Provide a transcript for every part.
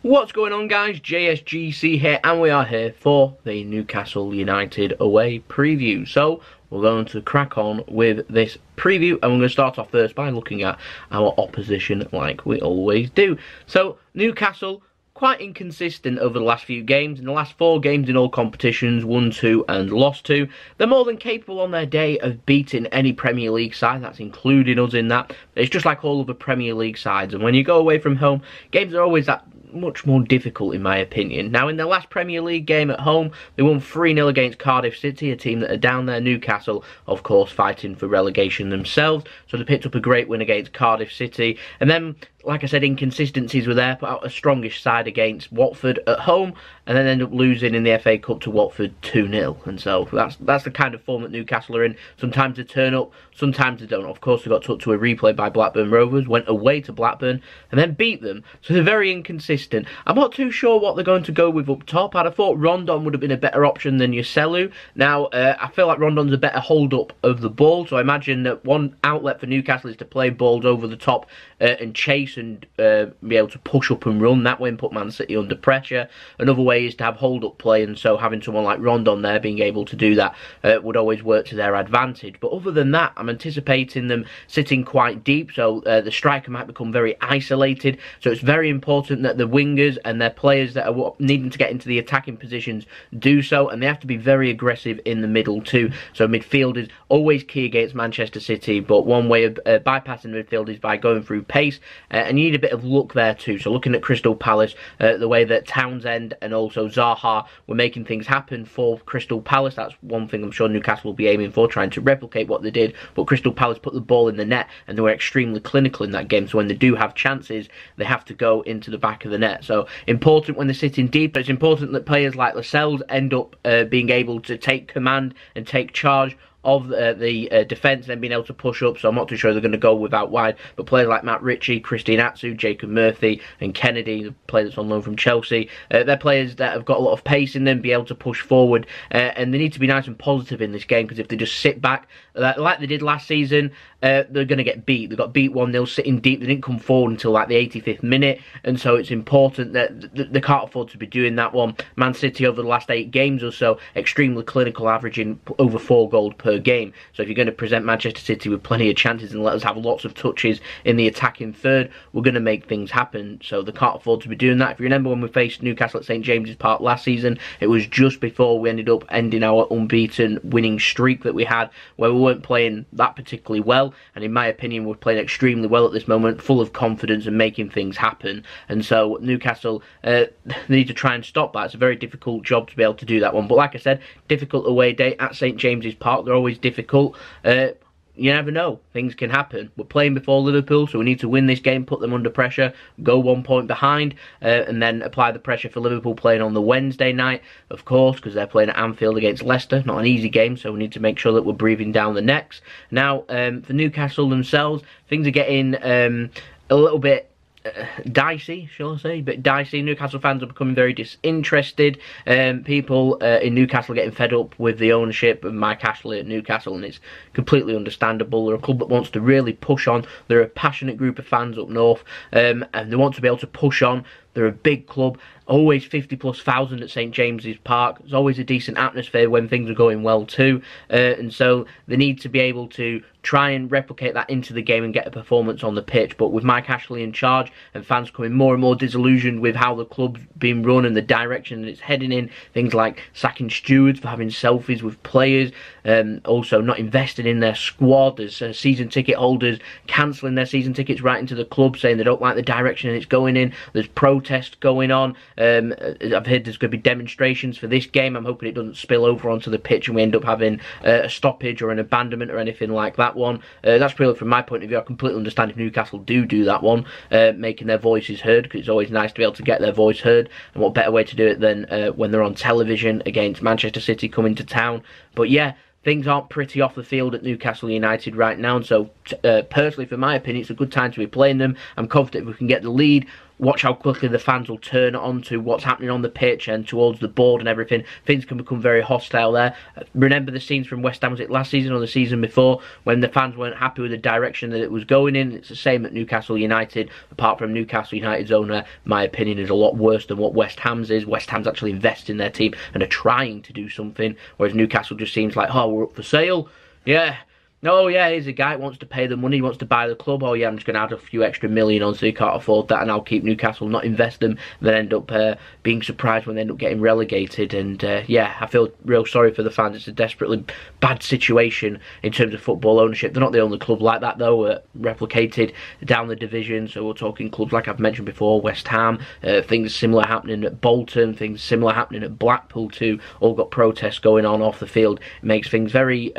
What's going on, guys? JSGC here, and we are here for the Newcastle United away preview. So we're going to crack on with this preview, and we're going to start off first by looking at our opposition like we always do. So Newcastle, quite inconsistent over the last few games. In the last 4 games in all competitions, won 2 and lost 2. They're more than capable on their day of beating any Premier League side, that's including us in that. It's just like all of the Premier League sides, and when you go away from home, games are always that much more difficult, in my opinion. Now, in their last Premier League game at home, they won 3-0 against Cardiff City, a team that are down there. Newcastle, of course, fighting for relegation themselves, so they picked up a great win against Cardiff City. And then, like I said, inconsistencies were there. Put out a strongish side against Watford at home, and then end up losing in the FA Cup to Watford 2-0. And so that's the kind of form that Newcastle are in. Sometimes they turn up, sometimes they don't. Of course, they got took to a replay by Blackburn Rovers, went away to Blackburn, and then beat them. So they're very inconsistent. I'm not too sure what they're going to go with up top. I'd have thought Rondon would have been a better option than Yoselu. Now, I feel like Rondon's a better hold-up of the ball, so I imagine that one outlet for Newcastle is to play balls over the top and chase and be able to push up and run that way and put Man City under pressure. Another way is to have hold-up play, and so having someone like Rondon there being able to do that would always work to their advantage. But other than that, I'm anticipating them sitting quite deep, so the striker might become very isolated. So it's very important that the wingers and their players that are needing to get into the attacking positions do so, and they have to be very aggressive in the middle too. So midfield is always key against Manchester City, but one way of bypassing the midfield is by going through pace, and you need a bit of luck there too. So looking at Crystal Palace, the way that Townsend and also Zaha were making things happen for Crystal Palace, that's one thing I'm sure Newcastle will be aiming for, trying to replicate what they did. But Crystal Palace put the ball in the net, and they were extremely clinical in that game, so when they do have chances, they have to go into the back of the net. So important when they're sitting deep, but it's important that players like Lascelles end up being able to take command and take charge of the defence, and being able to push up. So I'm not too sure they're going to go without wide, but players like Matt Ritchie, Christian Atsu, Jacob Murphy and Kenedy, the player that's on loan from Chelsea, they're players that have got a lot of pace in them, be able to push forward, and they need to be nice and positive in this game, because if they just sit back like they did last season, they're going to get beat. They got beat 1-0 sitting deep. They didn't come forward until like the 85th minute, and so it's important that they can't afford to be doing that one. Man City over the last 8 games or so, extremely clinical, averaging over 4 goals per game. So if you're going to present Manchester City with plenty of chances and let us have lots of touches in the attacking third, we're going to make things happen. So they can't afford to be doing that. If you remember when we faced Newcastle at St James's Park last season, it was just before we ended up ending our unbeaten winning streak that we had, where we weren't playing that particularly well, and in my opinion we're playing extremely well at this moment, full of confidence and making things happen. And so Newcastle need to try and stop that. It's a very difficult job to be able to do that one, but like I said, difficult away day at St James's Park. They're always difficult. You never know, things can happen. We're playing before Liverpool, so we need to win this game, put them under pressure, go 1 point behind, and then apply the pressure for Liverpool playing on the Wednesday night, of course, because they're playing at Anfield against Leicester. Not an easy game, so we need to make sure that we're breathing down the necks. Now, for Newcastle themselves, things are getting a little bit dicey, shall I say, a bit dicey. Newcastle fans are becoming very disinterested. People in Newcastle are getting fed up with the ownership of Mike Ashley at Newcastle, and it's completely understandable. They're a club that wants to really push on. They're a passionate group of fans up north, and they want to be able to push on. They're a big club, always 50+ thousand at St James's Park. There's always a decent atmosphere when things are going well too, and so they need to be able to try and replicate that into the game and get a performance on the pitch. But with Mike Ashley in charge and fans coming more and more disillusioned with how the club's being run and the direction that it's heading in, things like sacking stewards for having selfies with players, also not investing in their squad. There's season ticket holders cancelling their season tickets right into the club, saying they don't like the direction it's going in. There's protests going on. I've heard there's going to be demonstrations for this game. I'm hoping it doesn't spill over onto the pitch and we end up having a stoppage or an abandonment or anything like that one. That's purely from my point of view. I completely understand if Newcastle do that one, making their voices heard, because it's always nice to be able to get their voice heard, and what better way to do it than when they're on television against Manchester City coming to town. But yeah, things aren't pretty off the field at Newcastle United right now, and so personally, for my opinion, it's a good time to be playing them. I'm confident we can get the lead. watch how quickly the fans will turn onto what's happening on the pitch and towards the board and everything. Things can become very hostile there. Remember the scenes from West Ham, was it last season or the season before, when the fans weren't happy with the direction that it was going in? It's the same at Newcastle United, apart from Newcastle United's owner, my opinion, is a lot worse than what West Ham's is. West Ham's actually invested in their team and are trying to do something, whereas Newcastle just seems like, oh, we're up for sale. Yeah. Oh yeah, here's a guy who wants to pay the money, he wants to buy the club. Oh yeah, I'm just going to add a few extra million on so you can't afford that, and I'll keep Newcastle, not invest them, and then end up being surprised when they end up getting relegated. And yeah, I feel real sorry for the fans. It's a desperately bad situation in terms of football ownership. They're not the only club like that though, replicated down the division. So we're talking clubs like I've mentioned before, West Ham, things similar happening at Bolton, things similar happening at Blackpool too. All got protests going on off the field. It makes things very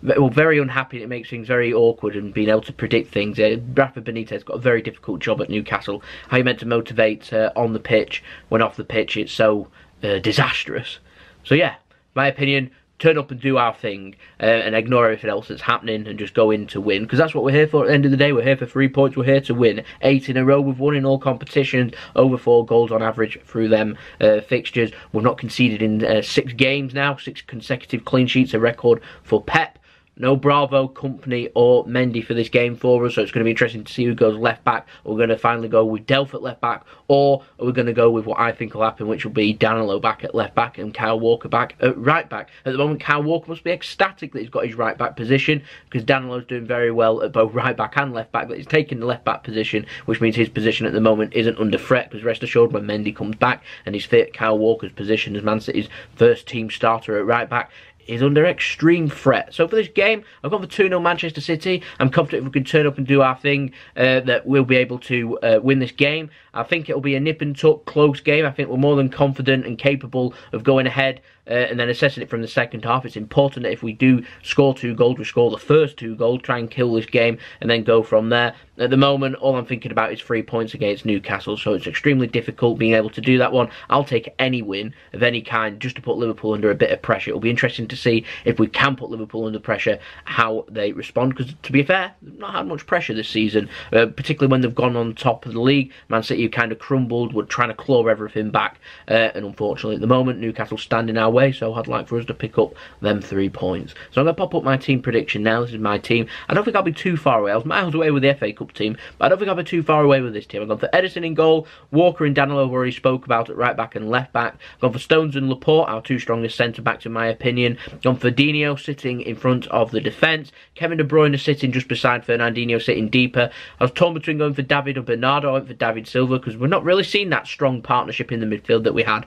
well, very unhappy. It makes things very awkward and being able to predict things. Rafa Benitez got a very difficult job at Newcastle. How you meant to motivate on the pitch when off the pitch it's so disastrous. So yeah, my opinion, turn up and do our thing and ignore everything else that's happening and just go in to win, because that's what we're here for. At the end of the day, we're here for 3 points. We're here to win 8 in a row. We've won in all competitions, over 4 goals on average through them fixtures. We've not conceded in 6 games now, 6 consecutive clean sheets, a record for Pep. No Bravo, Company or Mendy for this game for us, so it's going to be interesting to see who goes left back. We're going to finally go with Delph at left back, or are we going to go with what I think will happen, which will be Danilo back at left back and Kyle Walker back at right back. At the moment, Kyle Walker must be ecstatic that he's got his right back position, because Danilo's doing very well at both right back and left back, but he's taking the left back position, which means his position at the moment isn't under threat, because rest assured when Mendy comes back and he's fit, Kyle Walker's position as Man City's first team starter at right back is under extreme threat. So for this game, I've gone for 2-0 Manchester City. I'm confident if we can turn up and do our thing, that we'll be able to win this game. I think it'll be a nip and tuck, close game. I think we're more than confident and capable of going ahead and then assessing it from the second half. It's important that if we do score 2 goals, we score the first 2 goals, try and kill this game, and then go from there. At the moment, all I'm thinking about is 3 points against Newcastle, so it's extremely difficult being able to do that one. I'll take any win of any kind just to put Liverpool under a bit of pressure. It'll be interesting to see if we can put Liverpool under pressure, how they respond, because to be fair, they've not had much pressure this season, particularly when they've gone on top of the league. Man City kind of crumbled, were trying to claw everything back, and unfortunately at the moment Newcastle's standing our way, so I'd like for us to pick up them 3 points. So I'm going to pop up my team prediction now. This is my team. I don't think I'll be too far away. I was miles away with the FA Cup team, but I don't think I'll be too far away with this team. I've gone for Edison in goal, Walker and Danilo I've already spoke about at right back and left back. I've gone for Stones and Laporte, our 2 strongest centre backs in my opinion. I've gone for Dino sitting in front of the defence, Kevin De Bruyne sitting just beside Fernandinho, sitting deeper. I was torn between going for David or Bernardo. I went for David Silva because we're not really seeing that strong partnership in the midfield that we had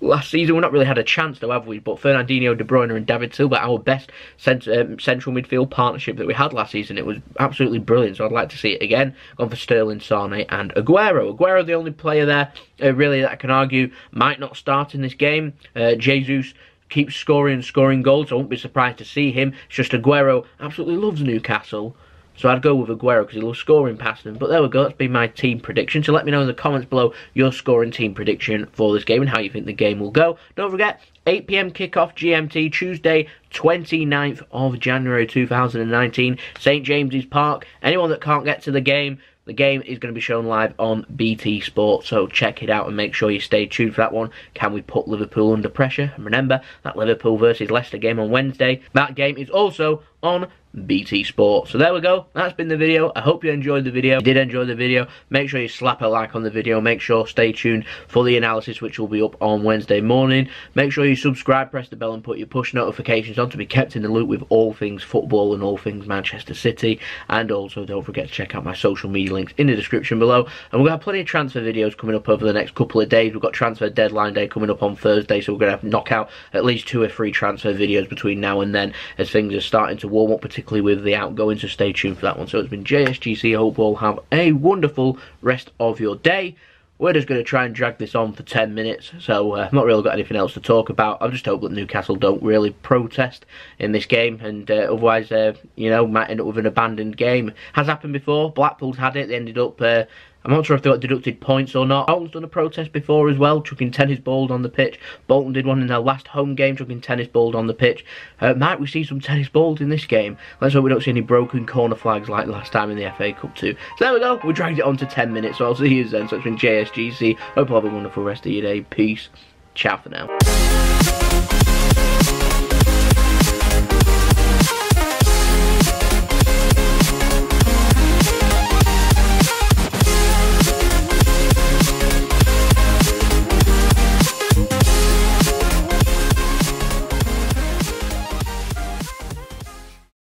last season. We've not really had a chance though, have we? But Fernandinho, De Bruyne and David Silva, our best central midfield partnership that we had last season. It was absolutely brilliant, so I'd like to see it again. Gone for Sterling, Sane and Aguero. Aguero, the only player there really that I can argue might not start in this game. Jesus keeps scoring and scoring goals, so I won't be surprised to see him. It's just Aguero absolutely loves Newcastle, so I'd go with Aguero because he loves scoring past them. But there we go, that's been my team prediction. So let me know in the comments below your scoring team prediction for this game and how you think the game will go. Don't forget, 8 PM kickoff GMT, Tuesday 29th of January 2019, St James's Park. Anyone that can't get to the game is going to be shown live on BT Sport, so check it out and make sure you stay tuned for that one. Can we put Liverpool under pressure? And remember, that Liverpool versus Leicester game on Wednesday, that game is also on BT Sport. So there we go, that's been the video. I hope you enjoyed the video. If you did enjoy the video, make sure you slap a like on the video. Make sure stay tuned for the analysis, which will be up on Wednesday morning. Make sure you subscribe, press the bell and put your push notifications on to be kept in the loop with all things football and all things Manchester City. And also don't forget to check out my social media links in the description below. And we're going to have plenty of transfer videos coming up over the next couple of days. We've got transfer deadline day coming up on Thursday, so we're going to have to knock out at least 2 or 3 transfer videos between now and then as things are starting to warm up, particularly with the outgoing, so stay tuned for that one. So it's been JSGC. I hope you all have a wonderful rest of your day. We're just going to try and drag this on for 10 minutes, so I've not really got anything else to talk about. I just hope that Newcastle don't really protest in this game, and otherwise, you know, might end up with an abandoned game. Has happened before. Blackpool's had it. They ended up I'm not sure if they got deducted points or not. Bolton's done a protest before as well, chucking tennis balls on the pitch. Bolton did one in their last home game, chucking tennis balls on the pitch. Might we see some tennis balls in this game? Let's hope we don't see any broken corner flags like last time in the FA Cup too. So there we go, we dragged it on to 10 minutes, so I'll see you then. So it's been JSGC. Hope you have a wonderful rest of your day. Peace. Ciao for now.